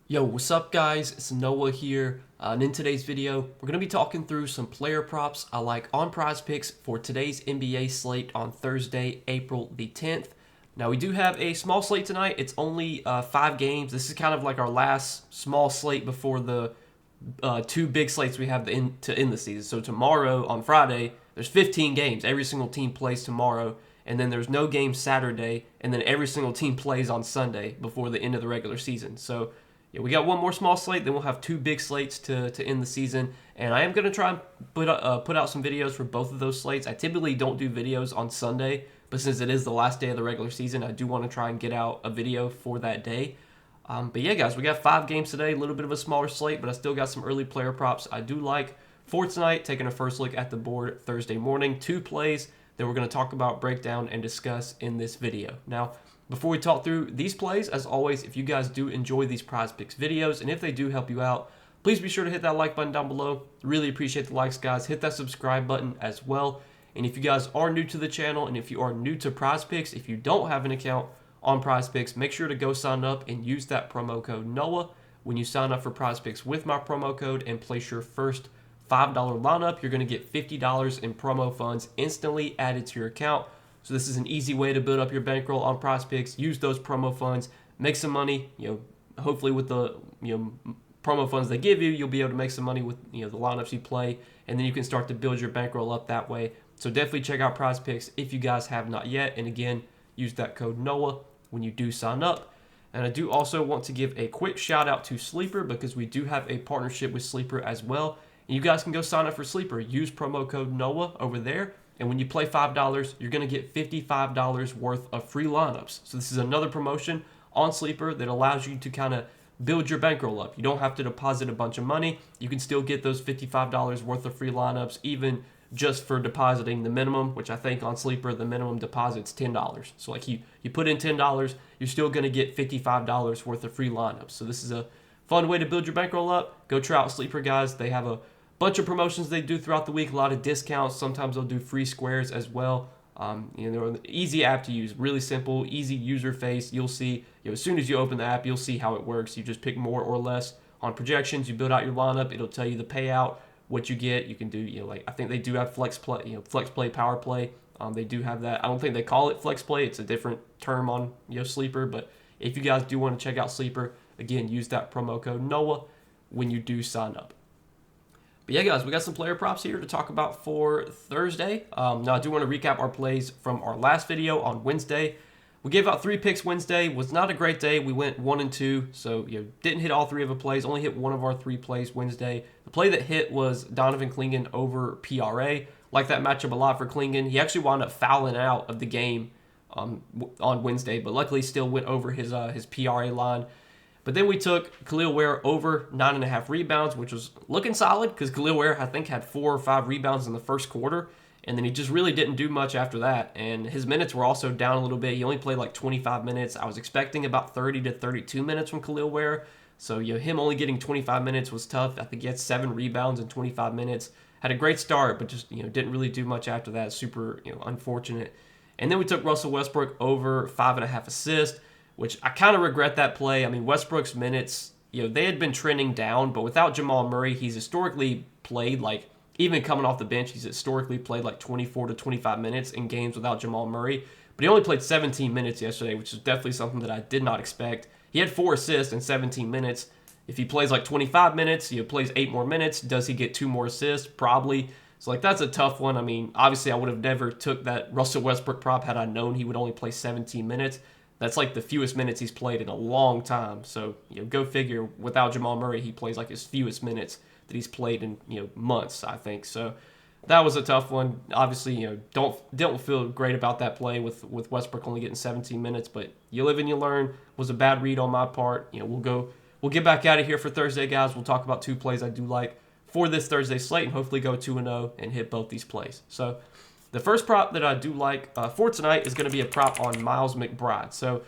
Yo, what's up guys? It's Noah here, and in today's video, we're going to be talking through some player props I like on Prizepicks for today's NBA slate on Thursday, April the 10th. Now, we do have a small slate tonight. It's only 5 games. This is kind of like our last small slate before the 2 big slates we have to end the season. So tomorrow, on Friday, there's 15 games. Every single team plays tomorrow, and then there's no game Saturday, and then every single team plays on Sunday before the end of the regular season. So yeah, we got one more small slate, then we'll have 2 big slates to end the season. And I am going to try and put out some videos for both of those slates. I typically don't do videos on Sunday, but since it is the last day of the regular season, I do want to try and get out a video for that day. But yeah, guys, we got 5 games today, a little bit of a smaller slate, but I still got some early player props I do like for tonight. Taking a first look at the board Thursday morning, 2 plays that we're going to talk about, break down, and discuss in this video. Now, before we talk through these plays, as always, if you guys do enjoy these Prizepicks videos, and if they do help you out, please be sure to hit that like button down below. Really appreciate the likes, guys. Hit that subscribe button as well. And if you guys are new to the channel, and if you are new to Prizepicks, if you don't have an account on Prizepicks, make sure to go sign up and use that promo code NOAH when you sign up for Prizepicks with my promo code and place your first $5 lineup. You're going to get $50 in promo funds instantly added to your account. So this is an easy way to build up your bankroll on Prizepicks. Use those promo funds, make some money. Hopefully with the promo funds they give you, you'll be able to make some money with the lineups you play, and then you can start to build your bankroll up that way. So definitely check out Prizepicks if you guys have not yet. And again, use that code NOAH when you do sign up. And I do also want to give a quick shout out to Sleeper, because we do have a partnership with Sleeper as well. And you guys can go sign up for Sleeper. Use promo code NOAH over there. And when you play $5, you're going to get $55 worth of free lineups. So this is another promotion on Sleeper that allows you to kind of build your bankroll up. You don't have to deposit a bunch of money. You can still get those $55 worth of free lineups, even just for depositing the minimum, which I think on Sleeper, the minimum deposit's $10. So like you put in $10, you're still going to get $55 worth of free lineups. So this is a fun way to build your bankroll up. Go try out Sleeper, guys. They have a bunch of promotions they do throughout the week, a lot of discounts. Sometimes they'll do free squares as well. They're an easy app to use, really simple, easy user face. You'll see, as soon as you open the app, you'll see how it works. You just pick more or less on projections. You build out your lineup. It'll tell you the payout, what you get. You can do, like I think they do have flex play, flex play, power play. They do have that. I don't think they call it flex play. It's a different term on Sleeper. But if you guys do want to check out Sleeper, again, use that promo code NOAH when you do sign up. But yeah, guys, we got some player props here to talk about for Thursday. Now, I do want to recap our plays from our last video on Wednesday. We gave out 3 picks Wednesday. Was not a great day. We went 1 and 2, so didn't hit all 3 of the plays. Only hit one of our 3 plays Wednesday. The play that hit was Donovan Clingan over PRA. Like that matchup a lot for Clingan. He actually wound up fouling out of the game on Wednesday, but luckily still went over his PRA line. But then we took Khalil Ware over 9.5 rebounds, which was looking solid because Khalil Ware, I think, had 4 or 5 rebounds in the first quarter. And then he just really didn't do much after that. And his minutes were also down a little bit. He only played like 25 minutes. I was expecting about 30 to 32 minutes from Khalil Ware. So him only getting 25 minutes was tough. I think he had 7 rebounds in 25 minutes. Had a great start, but just didn't really do much after that. Super unfortunate. And then we took Russell Westbrook over 5.5 assists, which I kind of regret that play. I mean, Westbrook's minutes, they had been trending down, but without Jamal Murray, he's historically played like, even coming off the bench, he's historically played like 24 to 25 minutes in games without Jamal Murray. But he only played 17 minutes yesterday, which is definitely something that I did not expect. He had 4 assists in 17 minutes. If he plays like 25 minutes, plays 8 more minutes, does he get 2 more assists? Probably. So like that's a tough one. I mean, obviously I would have never took that Russell Westbrook prop had I known he would only play 17 minutes. That's like the fewest minutes he's played in a long time. So, go figure. Without Jamal Murray, he plays like his fewest minutes that he's played in, months, I think. So, that was a tough one. Obviously, don't feel great about that play with Westbrook only getting 17 minutes, but you live and you learn. Was a bad read on my part. We'll get back out of here for Thursday, guys. We'll talk about 2 plays I do like for this Thursday slate and hopefully go 2-0 and hit both these plays. So, the first prop that I do like for tonight is going to be a prop on Miles McBride. So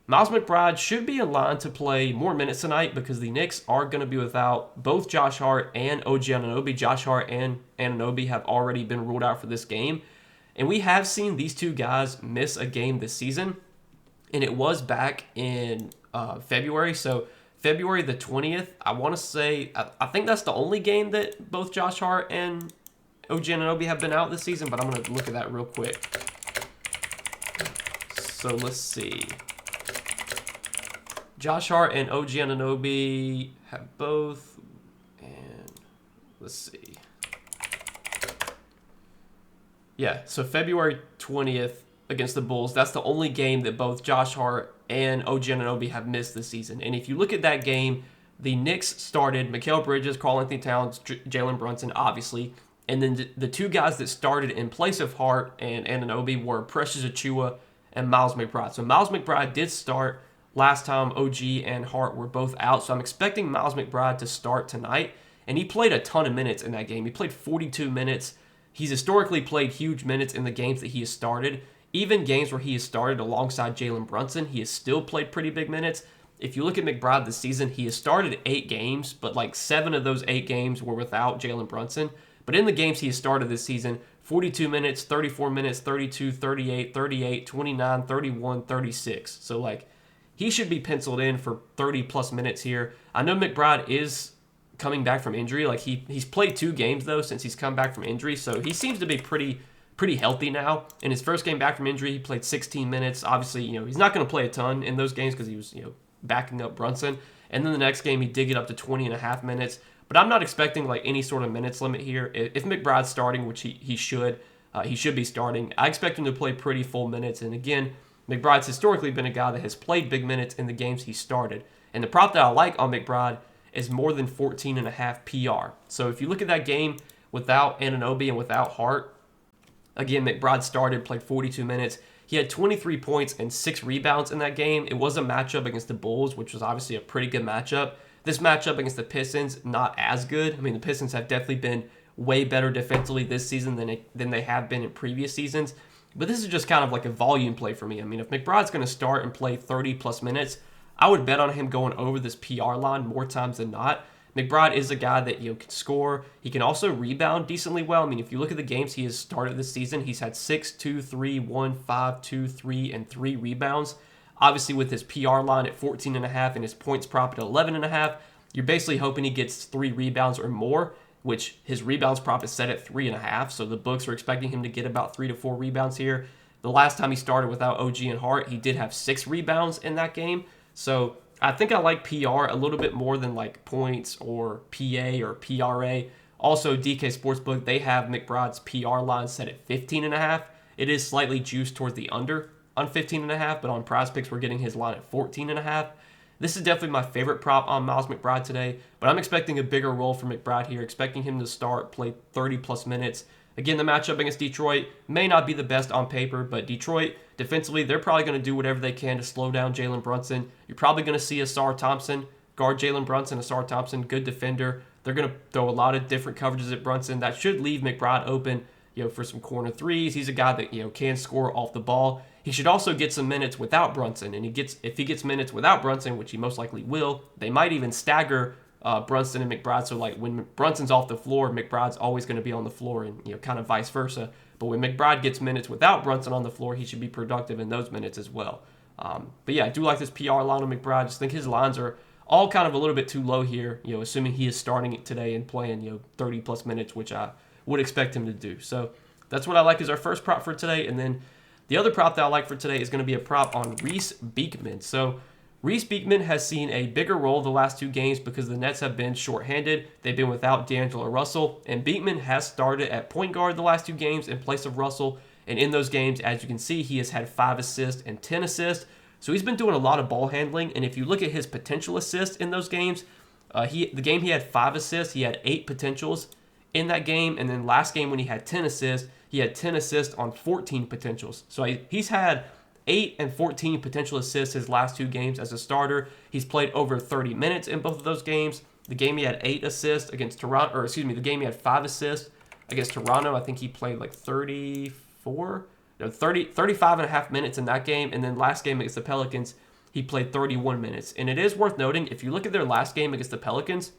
Miles McBride should be in line to play more minutes tonight because the Knicks are going to be without both Josh Hart and OG Anunoby. Josh Hart and Anunoby have already been ruled out for this game. And we have seen these 2 guys miss a game this season. And it was back in February. So February the 20th, I want to say, I think that's the only game that both Josh Hart and OG Anunoby have been out this season, but I'm going to look at that real quick. So let's see. Josh Hart and OG Anunoby have both, and let's see. Yeah, so February 20th against the Bulls, that's the only game that both Josh Hart and OG Anunoby have missed this season. And if you look at that game, the Knicks started Mikal Bridges, Karl-Anthony Towns, Jalen Brunson, obviously. And then the two guys that started in place of Hart and Anunoby were Precious Achiuwa and Miles McBride. So Miles McBride did start last time OG and Hart were both out. So I'm expecting Miles McBride to start tonight. And he played a ton of minutes in that game. He played 42 minutes. He's historically played huge minutes in the games that he has started. Even games where he has started alongside Jalen Brunson, he has still played pretty big minutes. If you look at McBride this season, he has started 8 games, but like 7 of those 8 games were without Jalen Brunson. But in the games he has started this season, 42 minutes, 34 minutes, 32, 38, 38, 29, 31, 36. So like he should be penciled in for 30 plus minutes here. I know McBride is coming back from injury. Like he's played 2 games though since he's come back from injury, so he seems to be pretty healthy now. In his first game back from injury, he played 16 minutes. Obviously, he's not going to play a ton in those games because he was, backing up Brunson. And then the next game, he did get up to 20 and a half minutes. But I'm not expecting like any sort of minutes limit here. If McBride's starting, which he should be starting, I expect him to play pretty full minutes. And again, McBride's historically been a guy that has played big minutes in the games he started. And the prop that I like on McBride is more than 14.5 PR. So if you look at that game without Anunoby and without Hart, again, McBride started, played 42 minutes. He had 23 points and 6 rebounds in that game. It was a matchup against the Bulls, which was obviously a pretty good matchup. This matchup against the Pistons, not as good. I mean, the Pistons have definitely been way better defensively this season than they have been in previous seasons. But this is just kind of like a volume play for me. I mean, if McBride's going to start and play 30-plus minutes, I would bet on him going over this PR line more times than not. McBride is a guy that can score. He can also rebound decently well. I mean, if you look at the games he has started this season, he's had 6, 2, 3, 1, 5, 2, 3, and 3 rebounds. Obviously, with his PR line at 14.5 and his points prop at 11.5, you're basically hoping he gets 3 rebounds or more, which his rebounds prop is set at 3.5. So the books are expecting him to get about 3 to 4 rebounds here. The last time he started without OG and Hart, he did have 6 rebounds in that game. So I think I like PR a little bit more than like points or PA or PRA. Also, DK Sportsbook, they have McBride's PR line set at 15.5. It is slightly juiced towards the under on 15.5, but on Prizepicks, we're getting his line at 14.5. This is definitely my favorite prop on Miles McBride today, but I'm expecting a bigger role for McBride here, expecting him to start, play 30-plus minutes. Again, the matchup against Detroit may not be the best on paper, but Detroit, defensively, they're probably going to do whatever they can to slow down Jalen Brunson. You're probably going to see Asar Thompson guard Jalen Brunson. Asar Thompson, good defender. They're going to throw a lot of different coverages at Brunson. That should leave McBride open, for some corner threes. He's a guy that, can score off the ball. He should also get some minutes without Brunson, and if he gets minutes without Brunson, which he most likely will, they might even stagger Brunson and McBride. So like when Brunson's off the floor, McBride's always going to be on the floor, and kind of vice versa. But when McBride gets minutes without Brunson on the floor, he should be productive in those minutes as well. But yeah, I do like this PR line on McBride. I just think his lines are all kind of a little bit too low here, assuming he is starting it today and playing 30 plus minutes, which I would expect him to do. So that's what I like as our first prop for today. And then the other prop that I like for today is going to be a prop on Reese Beekman. So Reese Beekman has seen a bigger role the last 2 games because the Nets have been shorthanded. They've been without D'Angelo Russell, and Beekman has started at point guard the last 2 games in place of Russell. And in those games, as you can see, he has had 5 assists and 10 assists. So he's been doing a lot of ball handling. And if you look at his potential assists in those games, the game he had 5 assists, he had 8 potentials in that game. And then last game when he had 10 assists, he had 10 assists on 14 potentials. So he's had 8 and 14 potential assists his last 2 games as a starter. He's played over 30 minutes in both of those games. The game he had 8 assists against Toronto, the game he had 5 assists against Toronto. I think he played like 35 and a half minutes in that game. And then last game against the Pelicans, he played 31 minutes. And it is worth noting, if you look at their last game against the Pelicans,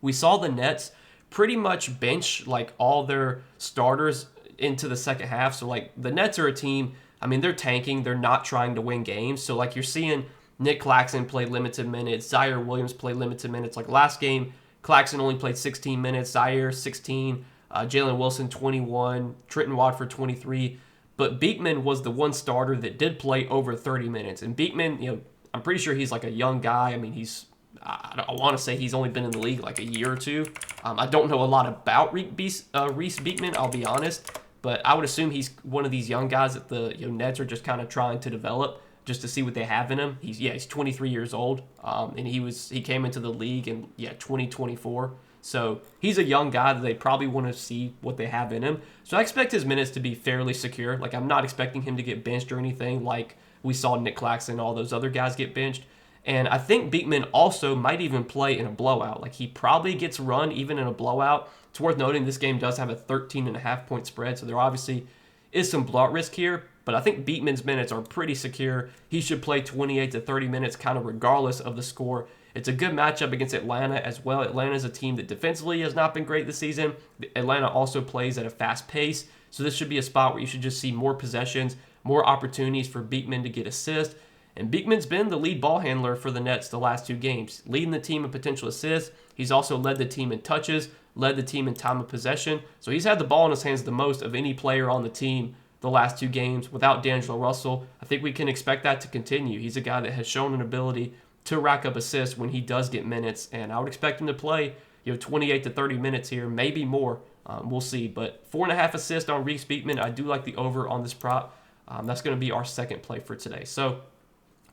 we saw the Nets pretty much bench like all their starters into the second half. So like the Nets are a team, I mean, they're tanking. They're not trying to win games. So like you're seeing Nick Claxton played limited minutes. Zaire Williams played limited minutes. Like last game, Claxton only played 16 minutes. Zaire 16. Jalen Wilson 21. Trenton Watford 23. But Beekman was the one starter that did play over 30 minutes. And Beekman, I'm pretty sure he's like a young guy. I mean, I want to say he's only been in the league like a year or two. I don't know a lot about Reese Beekman, I'll be honest. But I would assume he's one of these young guys that the Nets are just kind of trying to develop just to see what they have in him. He's 23 years old, and he came into the league in 2024. So he's a young guy that they probably want to see what they have in him. So I expect his minutes to be fairly secure. Like I'm not expecting him to get benched or anything like we saw Nick Claxton and all those other guys get benched. And I think Beekman also might even play in a blowout. Like he probably gets run even in a blowout. It's worth noting this game does have a 13.5 point spread, so there obviously is some blowout risk here. But I think Beekman's minutes are pretty secure. He should play 28 to 30 minutes kind of regardless of the score. It's a good matchup against Atlanta as well. Atlanta is a team that defensively has not been great this season. Atlanta also plays at a fast pace. So this should be a spot where you should just see more possessions, more opportunities for Beekman to get assists. And Beekman's been the lead ball handler for the Nets the last 2 games, leading the team in potential assists. He's also led the team in touches, led the team in time of possession. So he's had the ball in his hands the most of any player on the team the last 2 games without D'Angelo Russell. I think we can expect that to continue. He's a guy that has shown an ability to rack up assists when he does get minutes, and I would expect him to play 28 to 30 minutes here, maybe more. We'll see. But 4.5 assists on Reese Beekman. I do like the over on this prop. That's going to be our second play for today. So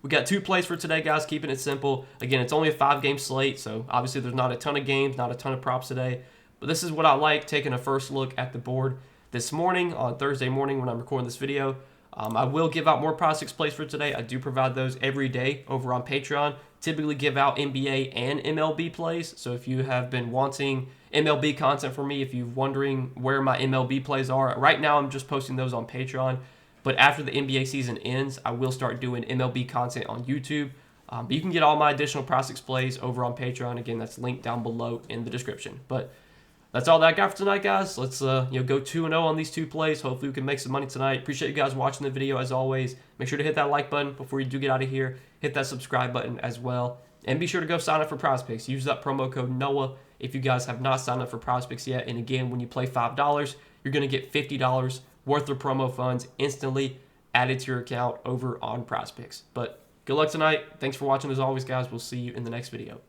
we got 2 plays for today, guys, keeping it simple. Again, it's only a 5-game slate, so obviously there's not a ton of games, not a ton of props today. But this is what I like, taking a first look at the board this morning, on Thursday morning when I'm recording this video. I will give out more Prizepicks plays for today. I do provide those every day over on Patreon. Typically give out NBA and MLB plays. So if you have been wanting MLB content from me, if you're wondering where my MLB plays are, right now I'm just posting those on Patreon. But after the NBA season ends, I will start doing MLB content on YouTube. But you can get all my additional Prizepicks plays over on Patreon. Again, that's linked down below in the description. But that's all that I got for tonight, guys. Let's go 2-0 on these 2 plays. Hopefully we can make some money tonight. Appreciate you guys watching the video as always. Make sure to hit that like button before you do get out of here. Hit that subscribe button as well. And be sure to go sign up for Prizepicks. Use that promo code NOAH if you guys have not signed up for Prizepicks yet. And again, when you play $5, you're going to get $50 worth of promo funds instantly added to your account over on Prizepicks. But good luck tonight. Thanks for watching as always, guys. We'll see you in the next video.